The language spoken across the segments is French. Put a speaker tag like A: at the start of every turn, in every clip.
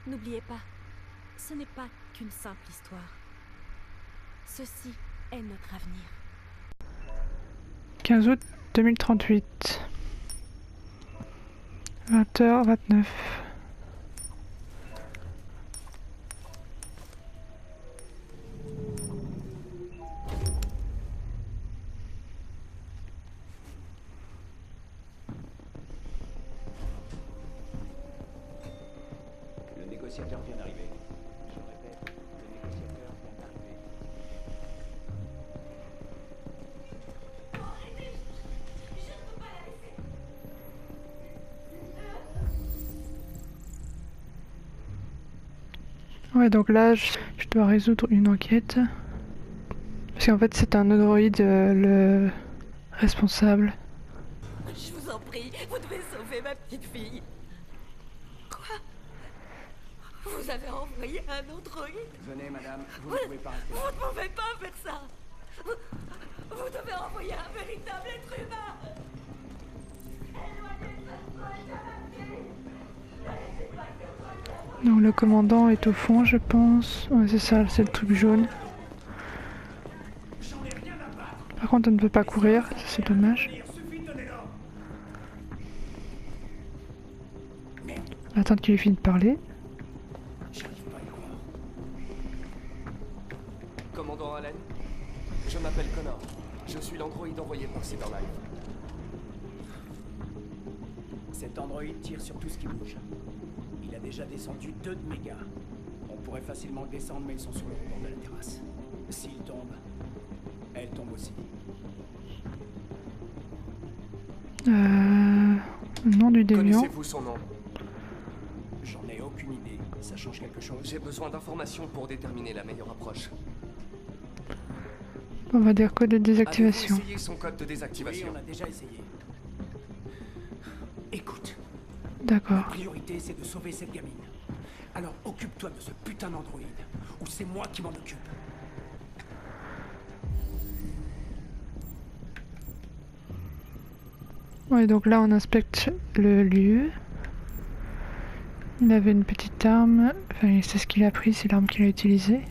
A: N'oubliez pas, ce n'est pas qu'une simple histoire. Ceci est notre avenir.
B: 15 août 2038. 20h29.
C: Le négociateur vient d'arriver. Je répète, le négociateur vient d'arriver.
B: Ouais, donc là, je dois résoudre une enquête. Parce qu'en fait, c'est un androïde le responsable.
A: Je vous en prie, vous devez sauver ma petite fille. Quoi? Vous avez envoyé un androïde?
C: Venez, madame, vous ne pouvez pas rester là.
A: Vous ne pouvez pas faire ça. Vous devez envoyer un véritable être humain.
B: Donc le commandant est au fond, je pense. Ouais, c'est ça, c'est le truc jaune. Par contre, on ne peut pas courir, ça, c'est dommage. Attendre qu'il ait fini de parler.
D: Commandant Allen, je m'appelle Connor. Je suis l'androïde envoyé par Cyberlife.
C: Cet androïde tire sur tout ce qui bouge. Il a déjà descendu 2 de mes gars. On pourrait facilement le descendre, mais ils sont sur le rebord de la terrasse. S'il tombe, elle tombe aussi.
B: Le nom du déviant.
D: Connaissez-vous son nom?
C: J'en ai aucune idée. Ça change quelque chose?
D: J'ai besoin d'informations pour déterminer la meilleure approche.
B: On va dire code de désactivation.
D: Avez-vous essayé son code de
C: Oui,
D: désactivation?
C: on a déjà essayé. Écoute,
B: D'accord.
C: la priorité c'est de sauver cette gamine. Alors occupe-toi de ce putain d'androïde, ou c'est moi qui m'en occupe.
B: Ouais, donc là on inspecte le lieu. Il avait une petite arme, enfin c'est ce qu'il a pris, c'est l'arme qu'il a utilisée,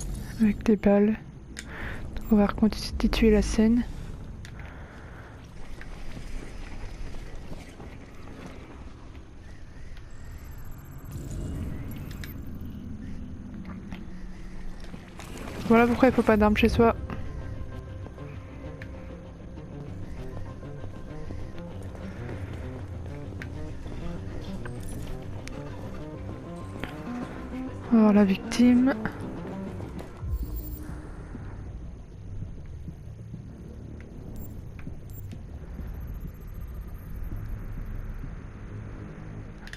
B: avec des balles. Donc on va reconstituer la scène. Voilà pourquoi il faut pas d'armes chez soi. On va voir la victime.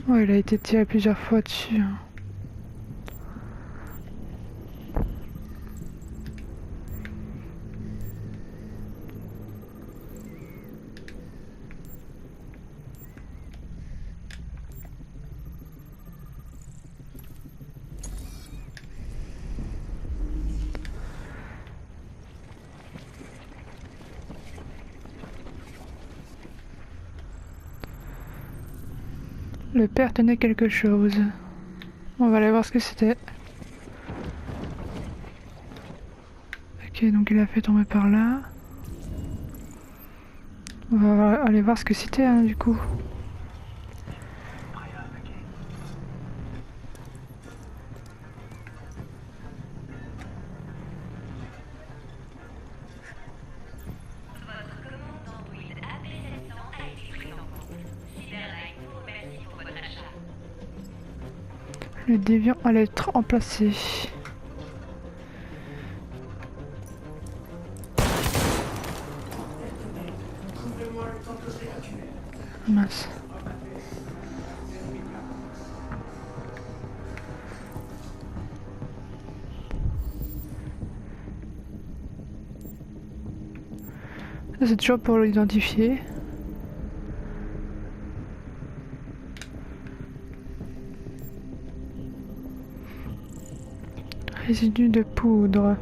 B: Oh, il a été tiré plusieurs fois dessus. Hein. Le père tenait quelque chose. On va aller voir ce que c'était. Ok, donc il a fait tomber par là. On va aller voir ce que c'était hein, du coup. Le déviant allait être remplacé. Mince. Ça, c'est toujours pour l'identifier. Résidu de poudre.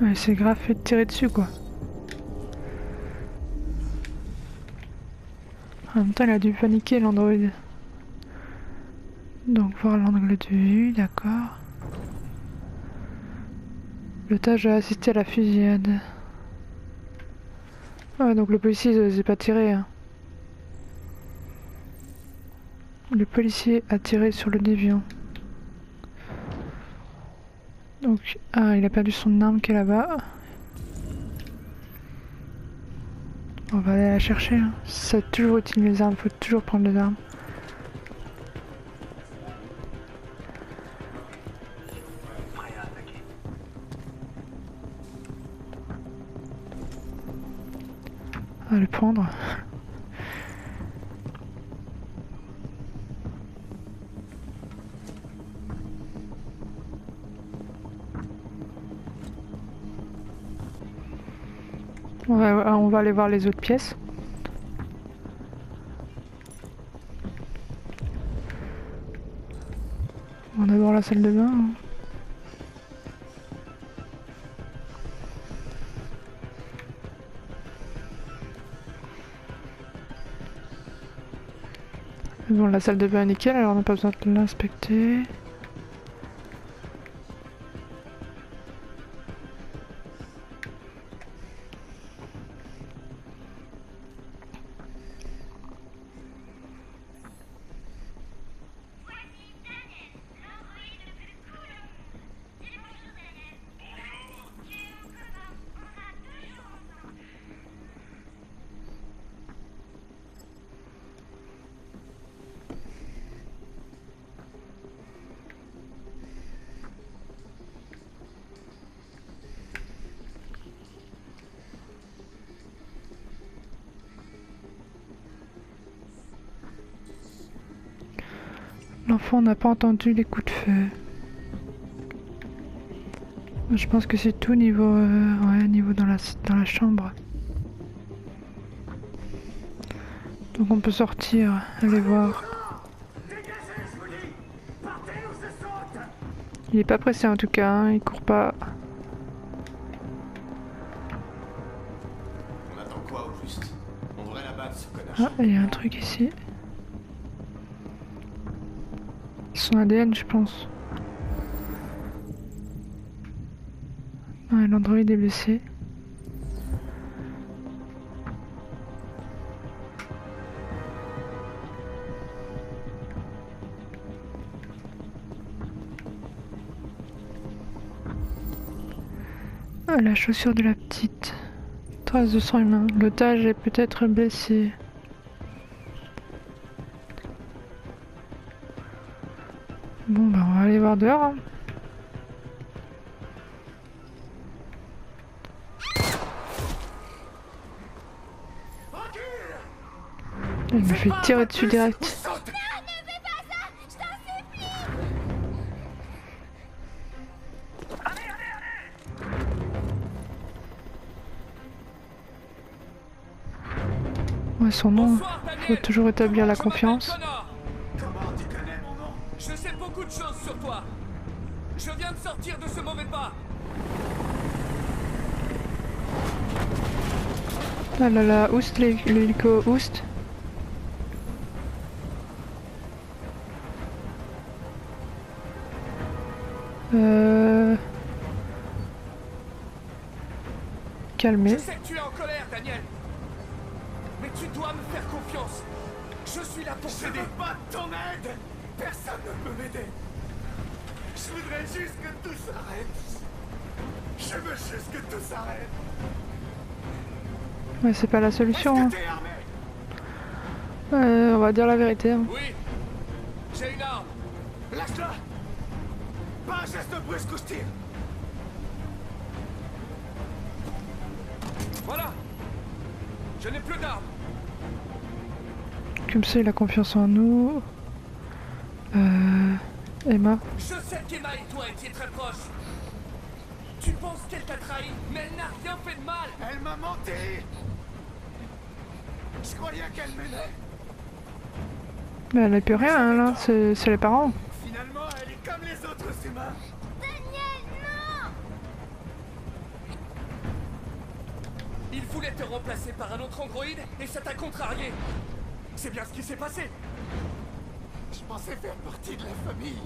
B: Ouais, c'est grave fait de tirer dessus quoi. En même temps, il a dû paniquer l'androïde. Donc, voir l'angle de vue, d'accord. L'otage a assisté à la fusillade. Ouais, donc le policier il n'osait pas tirer. Hein. Le policier a tiré sur le déviant. Donc, ah, il a perdu son arme qui est là-bas. On va aller la chercher. Hein. Ça a toujours utile les armes, faut toujours prendre les armes. On va le prendre. On va aller voir les autres pièces. On va d'abord la salle de bain. Hein. Bon, la salle de bain est nickel, alors on n'a pas besoin de l'inspecter. L'enfant n'a pas entendu les coups de feu. Je pense que c'est tout niveau, ouais, niveau dans la chambre. Donc on peut sortir, aller voir. Il est pas pressé en tout cas, hein, il court pas.
E: On attend quoi au juste? On devrait l'abattre ce connard.
B: Ah, il y a un truc ici. Son ADN, je pense. Ah, l'android est blessé. Ah, la chaussure de la petite. Trace de sang humain. L'otage est peut-être blessé. Bon, bah on va aller voir dehors. Hein. Il me fait tirer dessus direct. Ouais, son nom, faut toujours établir la confiance.
C: Comment tu connais mon nom?
D: Je sais beaucoup de choses sur toi. Je viens de sortir de ce mauvais pas.
B: Ah là là, Oust, l'hélico Oust. Calmez.
D: Je sais que tu es en colère, Daniel. Mais tu dois me faire confiance. Je suis là pour
C: Je
D: t'aider.
C: veux pas de ton aide. Personne ne peut m'aider. Je voudrais juste que tout s'arrête. Je veux juste que tout s'arrête.
B: Ouais, c'est pas la solution. Hein.
C: Est-ce que t'es armé?
B: On va dire la vérité. Hein.
D: Oui. J'ai une arme.
C: Lâche-la. Pas un geste brusque ou je tire.
D: Voilà. Je n'ai plus d'armes.
B: Comme ça, il a confiance en nous. Emma.
D: Je sais qu'Emma et toi étiez très proches. Tu penses qu'elle t'a trahi, mais elle n'a rien fait de mal.
C: Elle m'a menti. Je croyais qu'elle m'aimait.
B: Mais elle n'a plus rien, hein, là. C'est les parents.
C: Finalement, elle est comme les autres humains.
D: Il voulait te remplacer par un autre androïde et ça t'a contrarié. C'est bien ce qui s'est passé.
E: Je pensais faire partie de la famille.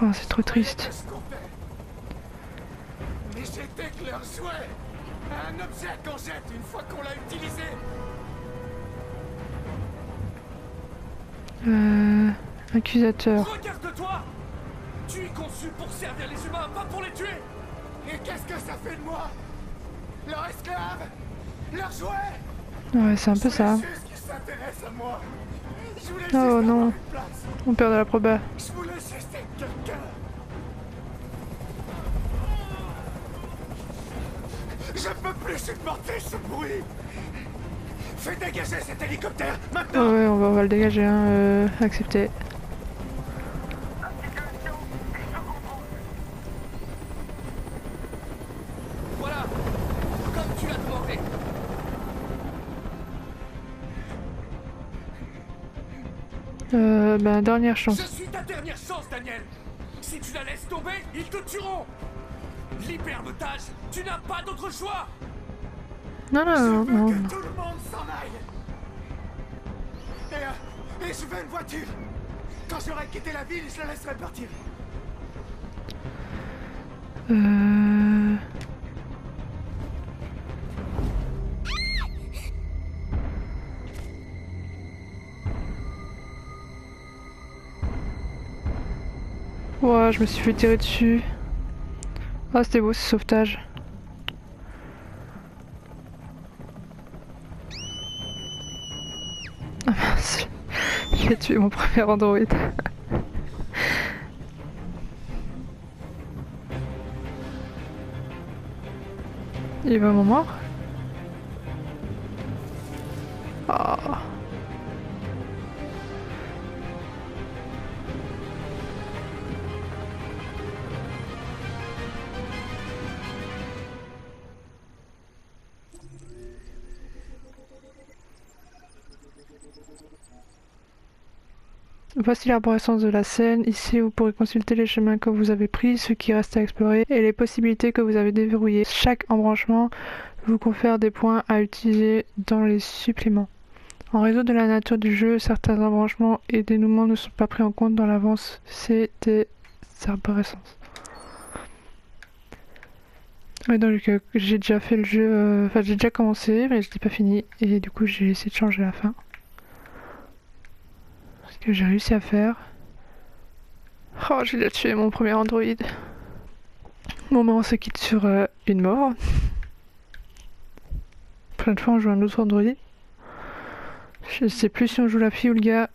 B: Oh, c'est trop triste.
E: Ce qu'on fait. Mais j'étais que leur jouet. Un objet qu'on jette une fois qu'on l'a utilisé.
B: Accusateur.
D: Regarde-toi. Tu es conçu pour servir les humains, pas pour les tuer.
E: Et qu'est-ce que ça fait de moi? Leur esclave? Leur jouet?
B: Ouais, c'est un peu ça.
E: Je voulais juste qu'ils s'intéressent à moi. Je voulais juste
B: Oh
E: avoir
B: non,
E: une place.
B: on perd de la proba.
E: Je voulais juste être quelqu'un. Je peux plus supporter ce bruit. Fais dégager cet hélicoptère, maintenant.
B: Ouais, on va le dégager, hein, accepter.
D: Voilà, comme tu l'as demandé.
B: Ben, dernière chance.
D: Je suis ta dernière chance, Daniel. Si tu la laisses tomber, ils te tueront. Libère l'otage. Tu n'as pas d'autre choix.
B: Non, non,
E: Je
B: non,
E: veux
B: non.
E: que tout le monde s'en aille. Et je veux une voiture. Quand j'aurai quitté la ville, je la laisserai partir.
B: Ouais, je me suis fait tirer dessus. Ah, c'était beau ce sauvetage. Ah mince, j'ai tué mon premier android. Il est vraiment mort? Ah. Voici l'arborescence de la scène. Ici, vous pourrez consulter les chemins que vous avez pris, ceux qui restent à explorer et les possibilités que vous avez déverrouillées. Chaque embranchement vous confère des points à utiliser dans les suppléments. En raison de la nature du jeu, certains embranchements et dénouements ne sont pas pris en compte dans l'avancée des arborescences. Oui, donc j'ai déjà fait le jeu, enfin j'ai déjà commencé, mais je l'ai pas fini et du coup j'ai essayé de changer la fin. Ce que j'ai réussi à faire. Oh, j'ai déjà tué mon premier android. Bon, ben on se quitte sur une mort. Prochaine fois, on joue un autre android. Je sais plus si on joue la fille ou le gars.